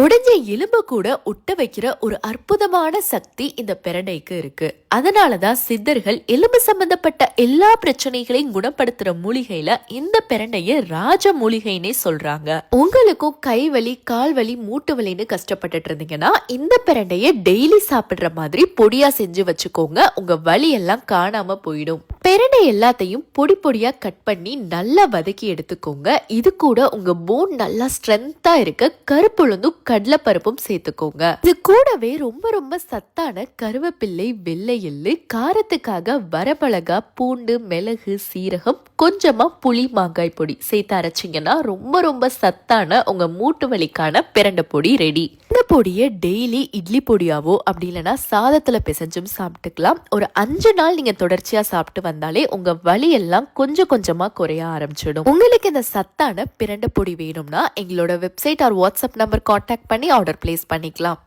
உடைஞ்ச எலும்பு கூட ஒட்ட வைக்கிற ஒரு அற்புதமான சக்தி இந்த பிரண்டைக்கு இருக்கு. அதனாலதான் சித்தர்கள் எலும்பு சம்பந்தப்பட்ட எல்லா பிரச்சனைகளையும் குணப்படுத்துற மூலிகையில இந்த பிரண்டைய ராஜ மூலிகைன்னே சொல்றாங்க. உங்களுக்கும் கைவலி, கால்வலி, மூட்டு வலின்னு கஷ்டப்பட்டுட்டு இருந்தீங்கன்னா இந்த பிரண்டைய டெய்லி சாப்பிடுற மாதிரி பொடியா செஞ்சு வச்சுக்கோங்க. உங்க வலி எல்லாம் காணாம போயிடும். பிரண்டை எல்லாத்தையும் பொடி பொடியா கட் பண்ணி நல்லா வதக்கி எடுத்துக்கோங்க. இது கூட உங்க போன் நல்லா ஸ்ட்ரென்த்தா இருக்க கருப்புளுந்தும் கடலை பருப்பும் சேர்த்துக்கோங்க. இது கூடவே ரொம்ப ரொம்ப சத்தான கருவேப்பிள்ளை, வெள்ளை எள்ளு, காரத்துக்காக வரமிளகா, பூண்டு, மிளகு, சீரகம், கொஞ்சமா புளி, மாங்காய் பொடி சேர்த்து அரைச்சிங்கன்னா ரொம்ப ரொம்ப சத்தான உங்க மூட்டு வலிக்கான பிரண்டை பொடி ரெடி. இந்த பொடியை டெய்லி இட்லி பொடியாவோ அப்படி இல்லைன்னா சாதத்துல பிசைஞ்சும் சாப்பிட்டுக்கலாம். ஒரு 5 நாள் நீங்க தொடர்ச்சியா சாப்பிட்டு வந்தாலே உங்க வலி எல்லாம் கொஞ்சம் கொஞ்சமா குறைய ஆரம்பிச்சிடும். உங்களுக்கு இந்த சத்தான பிரண்டை பொடி வேணும்னா எங்களோட website R WhatsApp number contact பண்ணி ஆர்டர் பிளேஸ் பண்ணிக்கலாம்.